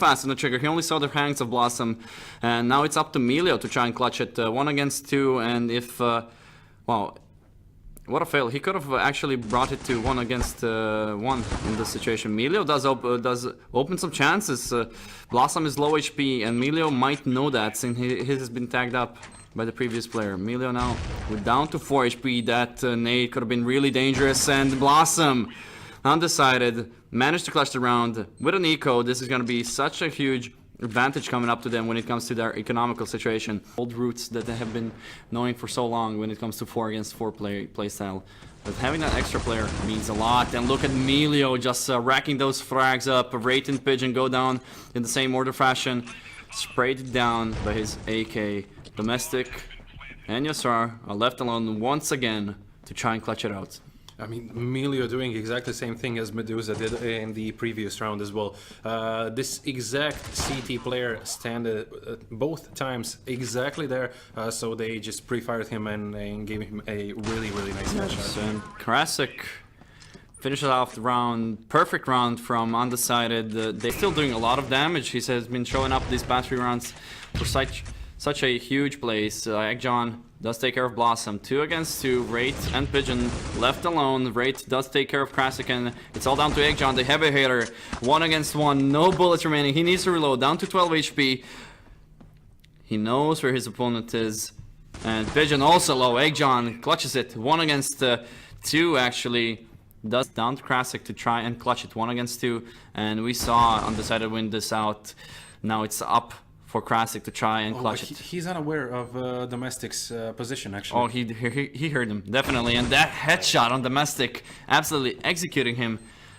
fast on the trigger. He only saw the hands of Blossom, and now it's up to Emilio to try and clutch it. 1 against 2, and if well, what a fail. He could have actually brought it to 1 against 1 in this situation. Emilio does open some chances. Blossom is low HP, and Emilio might know that since he has been tagged up by the previous player. Emilio now, we're down to 4 HP. That nade could have been really dangerous, and Blossom, undecided, managed to clutch the round with an eco. This is going to be such a huge advantage coming up to them when it comes to their economical situation. Old roots that they have been knowing for so long when it comes to 4 against 4 play style. But having that extra player means a lot. And look at Emilio just racking those frags up. Wraith and Pigeon go down in the same order fashion. Sprayed down by his AK. Domestic and Yasar are left alone once again to try and clutch it out. I mean, Emilio doing exactly the same thing as Medusa did in the previous round as well. This exact CT player stand both times exactly there, so they just pre-fired him and gave him a really, really nice headshot. And Karasik finishes off the round, perfect round from Undecided. They're still doing a lot of damage. He has been showing up these past 3 rounds for such a huge place. Eggjohn does take care of Blossom. 2 against 2. Wraith and Pigeon left alone. Wraith does take care of Krasik, and it's all down to Eggjohn, the heavy hitter. 1 against 1. No bullets remaining. He needs to reload. Down to 12 HP. He knows where his opponent is. And Pigeon also low. Eggjohn clutches it. 1 against 2 actually. Does down to Krasik to try and clutch it. 1 against 2. And we saw Undecided win this out. Now it's up for Krasik to try and clutch it. He's unaware of Domestic's position, actually. Oh, he heard him, definitely. And that headshot on Domestic, absolutely executing him.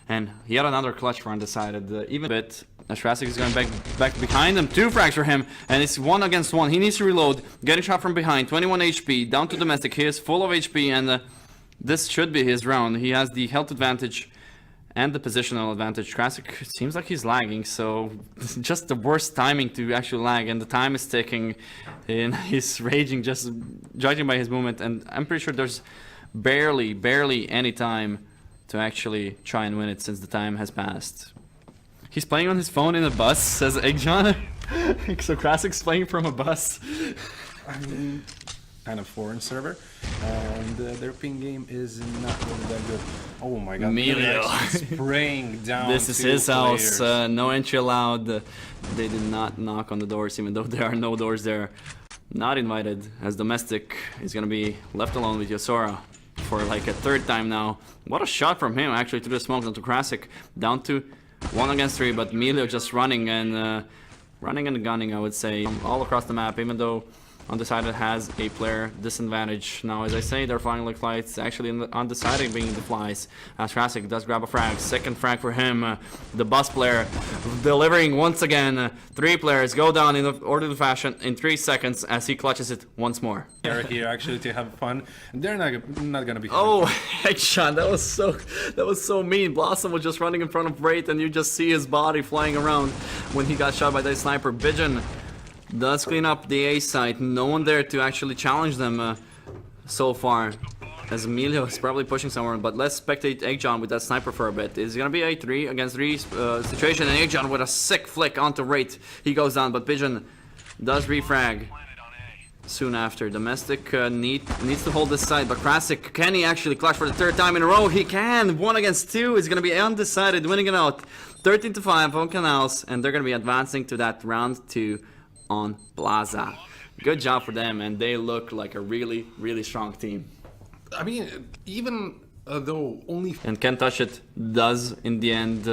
And he had another clutch for Undecided. Even a bit, as Krasik is going back behind him. 2 frags for him, and it's 1 against 1. He needs to reload, getting shot from behind. 21 HP, down to Domestic. He is full of HP, and this should be his round. He has the health advantage and the positional advantage. Krasik seems like he's lagging, so just the worst timing to actually lag, and the time is ticking, and he's raging just judging by his movement, and I'm pretty sure there's barely any time to actually try and win it since the time has passed. He's playing on his phone in a bus, says Eggjohn. So Krasik's playing from a bus. I mean, kind of foreign server, and their ping game is not really that good. Oh my god, Emilio spraying down. This is his house, no entry allowed. They did not knock on the doors, even though there are no doors there. Not invited, as Domestic is gonna be left alone with Yasora for like a 3rd time now. What a shot from him actually through the smoke onto Krasik. Down to 1 against 3, but Emilio just running and gunning, I would say, all across the map, even though Undecided has a player disadvantage. Now, as I say, they're flying like flights. Actually, Undecided being the flies. As Krasik does grab a frag. 2nd frag for him. The bus player delivering once again. 3 players go down in orderly fashion in 3 seconds as he clutches it once more. They're here actually to have fun. They're not gonna be. Oh, headshot! That was so mean. Blossom was just running in front of Wraith, and you just see his body flying around when he got shot by that sniper. Pigeon does clean up the A site. No one there to actually challenge them so far, as Emilio is probably pushing somewhere. But let's spectate Eggjohn with that sniper for a bit. It's gonna be a 3 against 3 situation, and Eggjohn with a sick flick onto Wraith. He goes down, but Pigeon does refrag soon after. Domestic needs to hold this side, but Krasik, can he actually clutch for the 3rd time in a row? He can! 1 against 2 is gonna be Undecided, winning it out. 13-5 on Canals, and they're gonna be advancing to that round 2 on Plaza. Good job for them, and they look like a really strong team. I mean, even though only... And Can't Touch It does, in the end,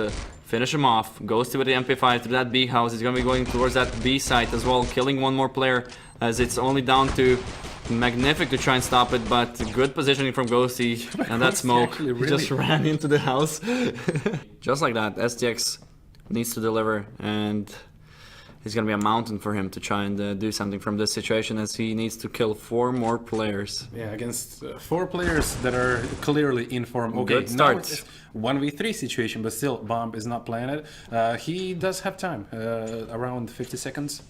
finish him off. Goes to the MP5 to that B house. He's gonna be going towards that B site as well, killing 1 more player, as it's only down to Magnific to try and stop it, but good positioning from Ghosty, and that smoke just ran into the house. Just like that, STX needs to deliver, and it's gonna be a mountain for him to try and do something from this situation, as he needs to kill 4 more players. Yeah, against 4 players that are clearly in form. Okay, good start. Now it's 1v3 situation, but still, Bomb is not playing it. He does have time, around 50 seconds,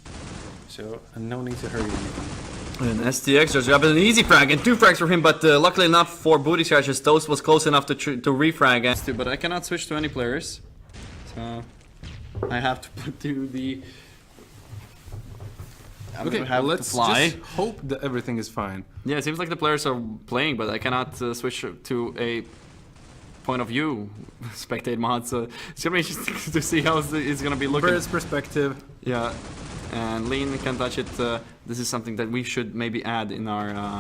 so no need to hurry. And STX just grabbed an easy frag, and 2 frags for him, but luckily enough for booty scratches, Toast was close enough to refrag. But I cannot switch to any players, so I have to do the... Okay, have to let's fly. just hope that everything is fine. Yeah, it seems like the players are playing, but I cannot switch to a point of view spectate mod, so it's gonna be interesting to see how it's gonna be looking. Bird's perspective. Yeah, and Lean can touch it. This is something that we should maybe add in our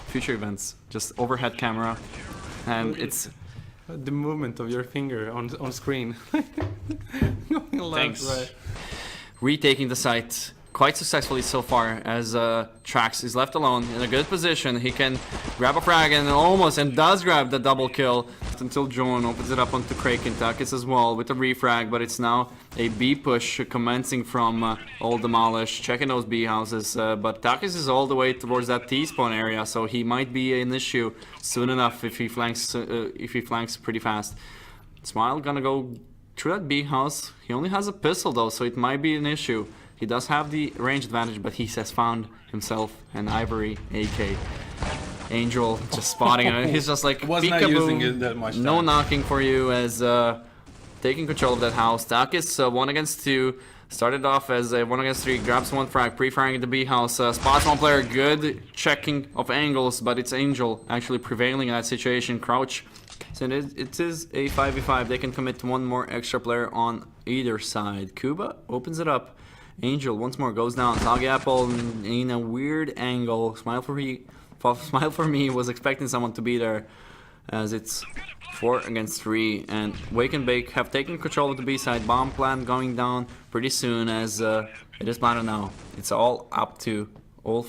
future events. Just overhead camera, and it's... The movement of your finger on screen. Going left, Thanks. right. Retaking the site quite successfully so far, as Trax is left alone in a good position. He can grab a frag and does grab the double kill until Joan opens it up onto Kraken. Takis as well with a refrag, but it's now a B push commencing from Old Demolish, checking those B houses, but Takis is all the way towards that T-spawn area, so he might be an issue soon enough if he flanks pretty fast. Smile gonna go through that B house. He only has a pistol though, so it might be an issue. He does have the range advantage, but he has found himself an Ivory AK. Angel just spotting him. He's just like, Was not using it that much no time. knocking for you, as taking control of that house. Takis 1 against 2. Started off as a 1 against 3, grabs one frag, pre-firing the B house, spots one player, good checking of angles, but it's Angel actually prevailing in that situation. Crouch. So it is a 5v5. They can commit to one more extra player on either side. Kuba opens it up. Angel once more goes down. Soggy Apple in a weird angle. Smile for me was expecting someone to be there, as it's 4 against 3, and Wake and Bake have taken control of the B side. Bomb plant going down pretty soon, as it is planted now. It's all up to old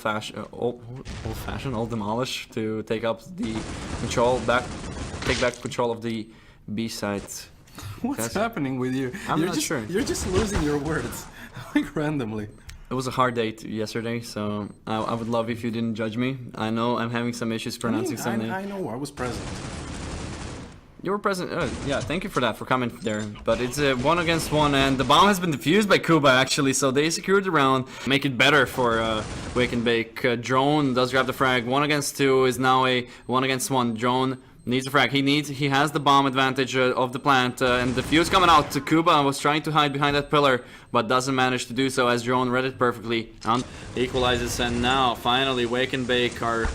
Demolish to take up the control take back control of the B side. What's happening with you? I'm not sure. You're just losing your words, like randomly. It was a hard day yesterday, so I would love if you didn't judge me. I know I'm having some issues pronouncing some names. I know, I was present. You were present. Yeah, thank you for that, for coming there. But it's a 1 against 1, and the bomb has been defused by Kuba actually, so they secured the round, make it better for Wake and Bake. Drone does grab the frag. 1 against 2 is now a 1 against 1. Drone needs a frag. He has the bomb advantage of the plant, and the fuse coming out. Kuba was trying to hide behind that pillar, but doesn't manage to do so, as Drone read it perfectly. Equalizes, and now finally Wake and Bake are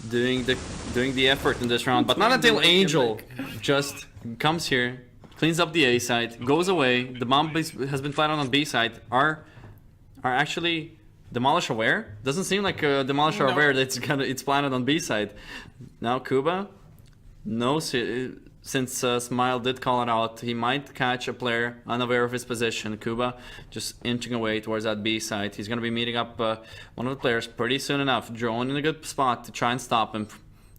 doing the effort in this round, but not until Angel just comes here, cleans up the A side, goes away. The bomb has been planted on B side. Are actually Demolish aware? Doesn't seem like Demolish are aware that it's planted on B side. Now Kuba, no, since Smile did call it out, he might catch a player unaware of his position. Kuba just inching away towards that B side. He's going to be meeting up one of the players pretty soon enough. Drone in a good spot to try and stop him.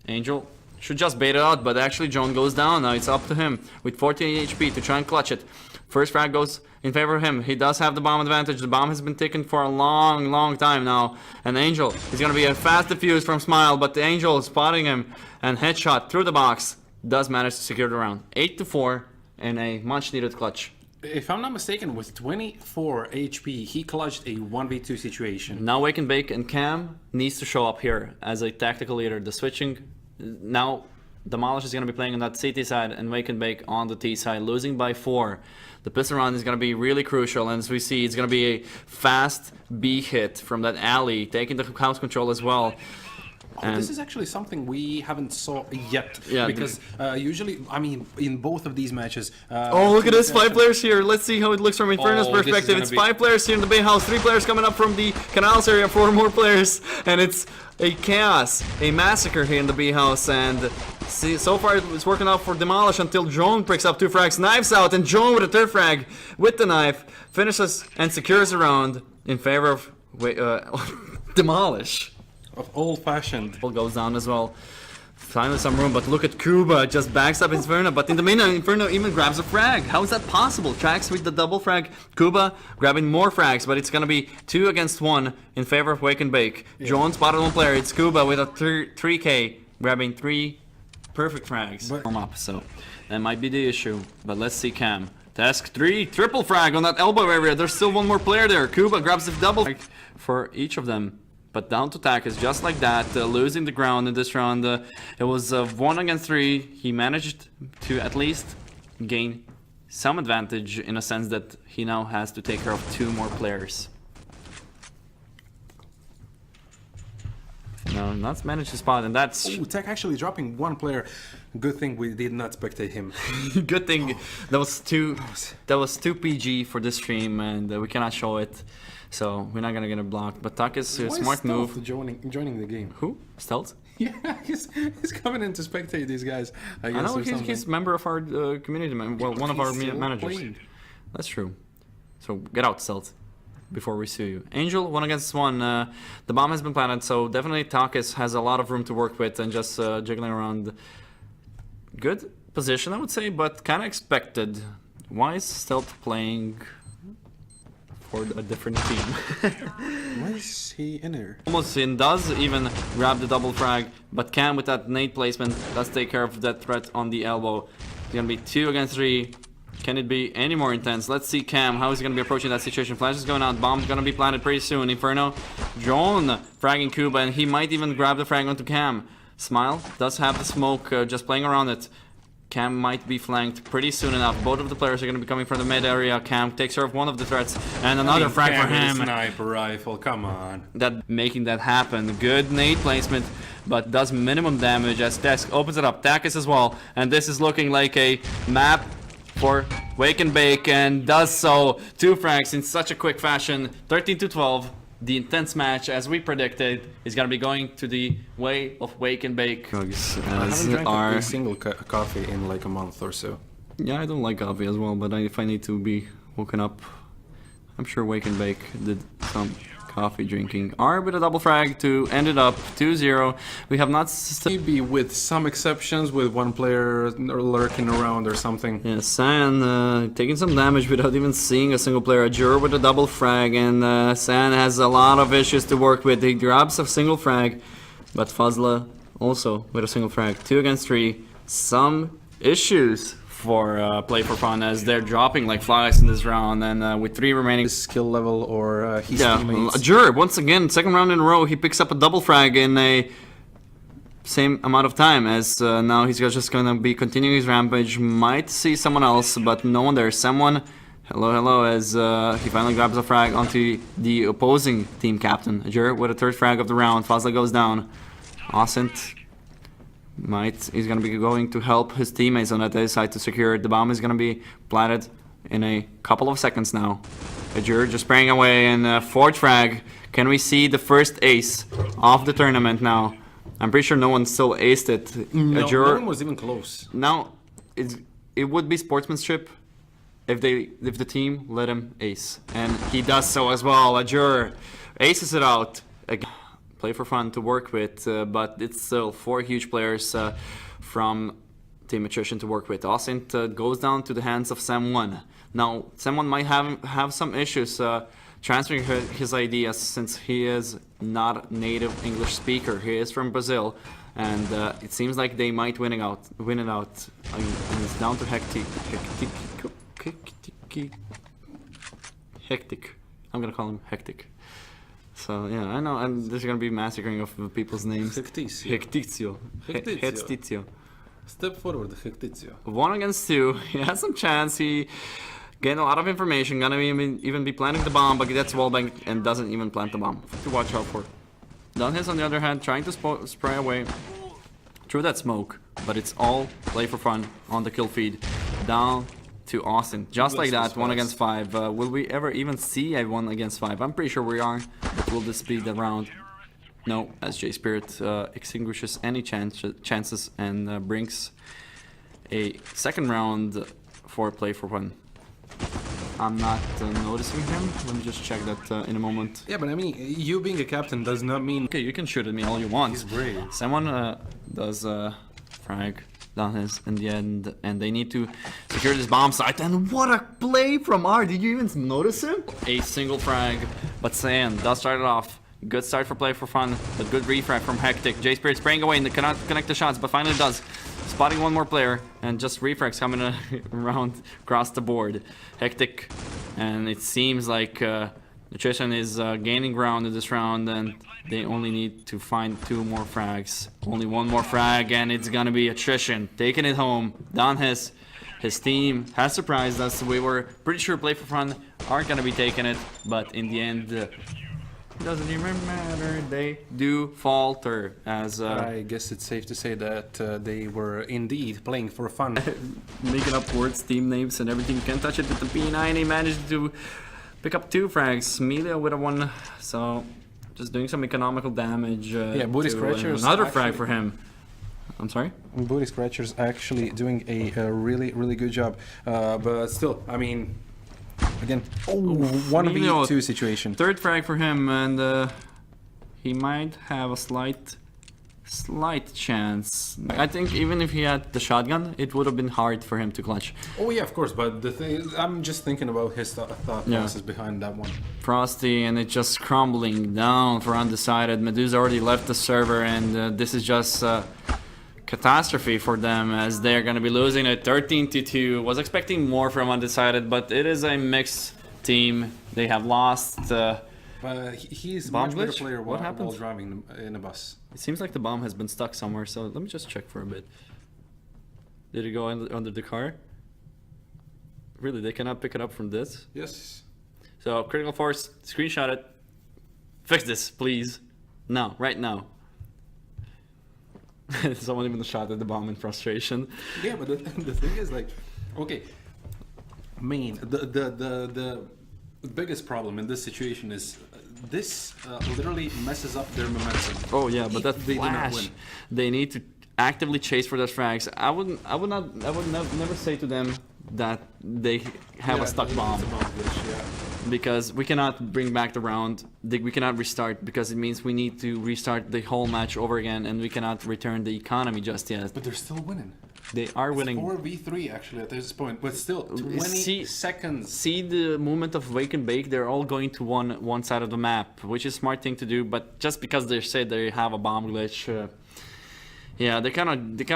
Angel should just bait it out, but actually Drone goes down. Now it's up to him with 14 HP to try and clutch it. First frag goes in favor of him. He does have the bomb advantage. The bomb has been taken for a long time now. And Angel is going to be a fast defuse from Smile, but the Angel is spotting him, and headshot through the box does manage to secure the round. 8-4 and a much needed clutch. If I'm not mistaken, with 24 HP, he clutched a 1v2 situation. Now Wake and Bake and Cam needs to show up here as a tactical leader. The switching, now Demolish is going to be playing on that CT side and Wake and Bake on the T side, losing by 4. The pistol round is going to be really crucial, and as we see, it's going to be a fast B hit from that alley, taking the house control as well. Oh, this is actually something we haven't saw yet, Yeah, because usually, I mean, in both of these matches... oh, look at this, 5 players here. Let's see how it looks from Inferno's Oh, this is perspective. gonna It's be- 5 players here in the Bay House, 3 players coming up from the Canals area, 4 more players, and it's a chaos, a massacre here in the B House, and see, so far it's working out for Demolish until Drone picks up 2 frags, knives out, and Drone with a 3rd frag with the knife finishes and secures the round in favor of Demolish. Of old-fashioned. Goes down as well. Finally some room, but look at Kuba, just backs up Inferno, but in the meantime, Inferno even grabs a frag. How is that possible? Tracks with the double frag. Kuba grabbing more frags, but it's gonna be 2 against 1 in favor of Wake and Bake. Drone spotted one player, it's Kuba with a 3k, grabbing 3 perfect frags. Warm up, so that might be the issue, but let's see Cam. Task 3, triple frag on that elbow area. There's still one more player there. Kuba grabs the double frag for each of them. But down to Takis just like that, losing the ground in this round. It was 1 against 3. He managed to at least gain some advantage in a sense that he now has to take care of 2 more players. No, not managed to spot, and that's... Ooh, Tech actually dropping 1 player. Good thing we did not spectate him. Good thing that was too PG for this stream, and we cannot show it, so we're not gonna get it blocked. But Tak is a smart move. Joining the game. Who? Stealth? Yeah, he's coming in to spectate these guys. I guess, I know he's a member of our community, well, one of our managers. Playing. That's true. So get out, Stealth, before we sue you. Angel, 1 against 1. The bomb has been planted, so definitely Takis has a lot of room to work with and just jiggling around. Good position, I would say, but kind of expected. Why is Stealth playing for a different team? Why is he in there? Almost in, does even grab the double frag, but Cam with that nade placement does take care of that threat on the elbow. It's gonna be 2 against 3. Can it be any more intense? Let's see Cam, how is he gonna be approaching that situation? Flash is going out, bomb's gonna be planted pretty soon. Inferno, drone fragging Kuba, and he might even grab the frag onto Cam. Smile does have the smoke, just playing around it. Cam might be flanked pretty soon enough. Both of the players are going to be coming from the mid area. Cam takes care of one of the threats, and another frag for him. Sniper rifle, come on. That making that happen. Good nade placement, but does minimum damage as Desk opens it up. Takis as well, and this is looking like a map for Wake and Bake, and does so. 2 frags in such a quick fashion. 13-12. The intense match, as we predicted, is going to be going to the way of Wake and Bake. I haven't drank a single coffee in like a month or so. Yeah, I don't like coffee as well, but if I need to be woken up, I'm sure Wake and Bake did some coffee drinking. R with a double frag to end it up 2-0. We have not... Maybe with some exceptions, with 1 player lurking around or something. Yeah, San taking some damage without even seeing a single player. Ajur with a double frag, and San has a lot of issues to work with. He grabs a single frag, but Fazla also with a single frag. 2 against 3. Some issues for Play for Fun as they're dropping like flies in this round, and with 3 remaining. His skill level or his teammates. Ajur, once again, 2nd round in a row, he picks up a double frag in a same amount of time, as now he's just gonna be continuing his rampage. Might see someone else, but no one there. Someone, hello, as he finally grabs a frag onto the opposing team captain. Ajur with a 3rd frag of the round. Fazla goes down. Ascent he's gonna be going to help his teammates on that other side to secure it. The bomb is gonna be planted in a couple of seconds now. Ajur just spraying away, and 4th frag. Can we see the first ace of the tournament now? I'm pretty sure no one still aced it. No, Ajur, no one was even close. Now, it would be sportsmanship if the team let him ace, and he does so as well. Ajur aces it out. Again, Play for Fun to work with, but it's still 4 huge players from Team Attrition to work with. Ascent goes down to the hands of Sam1. Now, Sam1 might have some issues transferring his ideas, since he is not a native English speaker. He is from Brazil, and it seems like they might win it out. And it's down to Hectic. I'm gonna call him Hectic. So yeah, I know, and there's gonna be massacring of people's names. Hectizio. Step forward, Hectizio. 1 against 2. He has some chance. He gained a lot of information. Gonna even be planting the bomb, but gets wallbanged and doesn't even plant the bomb. To watch out for. Dunhis, on the other hand, trying to spray away through that smoke, but it's all Play for Fun on the kill feed. Down to Austin, just like that. 1 against 5. Will we ever even see a 1 against 5? I'm pretty sure we are, but will this be the round? No, as J Spirit extinguishes any chances and brings a 2nd round for Play for Fun. I'm not noticing him. Let me just check that in a moment. Yeah, but I mean, you being a captain does not mean... Okay, you can shoot at me all you want. He's brave. Someone does frag down his in the end, and they need to secure this bomb site. And what a play from R! Did you even notice him? A single frag, but Sam does start it off. Good start for Play for Fun, but good refrag from Hectic. J Spirit spraying away and cannot connect the shots, but finally does. Spotting 1 more player, and just refrags coming around across the board. Hectic, and it seems like Nutrition is gaining ground in this round, and they only need to find 2 more frags. Only 1 more frag, and it's gonna be Attrition taking it home. Down his his team has surprised us. We were pretty sure Play for Fun are gonna be taking it, but in the end, it doesn't even matter. They do falter as I guess it's safe to say that they were indeed playing for fun. making up words, team names, and everything. Can't touch it with the P9. He managed to pick up 2 frags. Melia with a 1, so just doing some economical damage. Yeah, Booty to Scratchers another actually- frag for him. I'm sorry? Booty Scratchers actually doing a really, really good job. But still, I mean, again, 1v2 situation. 3rd frag for him, and he might have a slight chance. I think even if he had the shotgun, it would have been hard for him to clutch. Oh yeah, of course, but the thing is, I'm just thinking about his thought Yeah. process behind that one. Frosty, and it's just crumbling down for Undecided. Medusa already left the server, and this is just catastrophe for them as they're going to be losing it 13-2. Was expecting more from Undecided, but it is a mixed team. They have lost. He's a Bomb much better glitch? player What while happened? driving in a bus. It seems like the bomb has been stuck somewhere, so let me just check for a bit. Did it go under the car? Really, they cannot pick it up from this? Yes. So, Critical Force, screenshot it. Fix this, please. Now, right now. Someone even shot at the bomb in frustration. Yeah, but the thing is, like, okay, the biggest problem in this situation is this literally messes up their momentum. Oh yeah, but that They do not flash, win. they need to actively chase for those frags. I would never say to them that they have Yeah, a stuck it's bomb. a bomb glitch, yeah. Because we cannot bring back the round. We cannot restart because it means we need to restart the whole match over again, and we cannot return the economy just yet. But they're still winning. They are winning. 4v3 actually at this point, but still 20 See- seconds. See the movement of Wake and Bake. They're all going to one side of the map, which is a smart thing to do. But just because they said they have a bomb glitch, yeah, they kind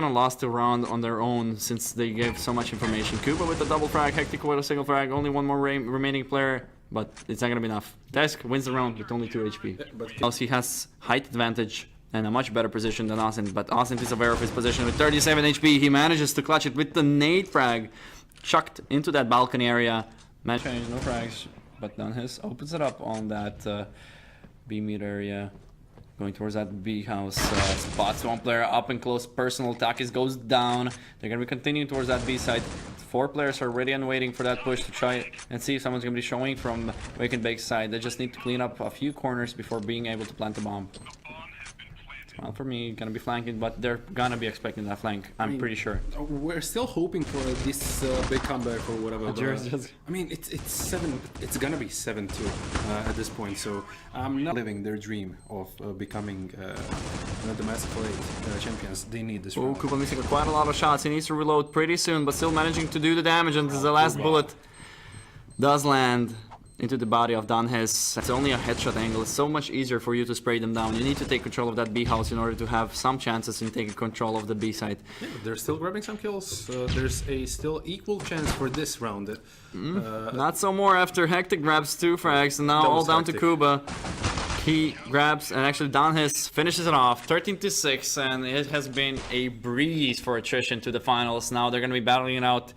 of lost the round on their own since they gave so much information. Kuba with a double frag, Hectic with a single frag, only one more remaining player, but it's not gonna be enough. Desk wins the round with only 2 HP. But Else he has height advantage and a much better position than Austin, but Austin is aware of his position with 37 HP. He manages to clutch it with the nade frag, chucked into that balcony area. Change, no frags, but Dunhis opens it up on that B meat area. Going towards that B house, spots one player up and close, personal Takis goes down. They're gonna be continuing towards that B side. 4 players are ready and waiting for that push to try and see if someone's gonna be showing from Wake and Bake's side. They just need to clean up a few corners before being able to plant the bomb. Well, for me, gonna be flanking, but they're gonna be expecting that flank, I'm pretty sure. we're still hoping for this big comeback or whatever. But, Just- I mean, it's gonna be 7-2 at this point. So I'm not living their dream of becoming the Masterful champions. They need this Oh, round. Kuba missing quite a lot of shots. He needs to reload pretty soon, but still managing to do the damage until the last bullet does land into the body of Danhes. It's only a headshot angle. It's so much easier for you to spray them down. You need to take control of that B house in order to have some chances in taking control of the B side. Yeah, but they're still grabbing some kills. There's a still equal chance for this round. Not so more after Hectic grabs 2 frags, and now That all was down to Hectic. Kuba. He grabs, and actually Danhes finishes it off, 13-6, and it has been a breeze for attrition to the finals. Now they're going to be battling it out.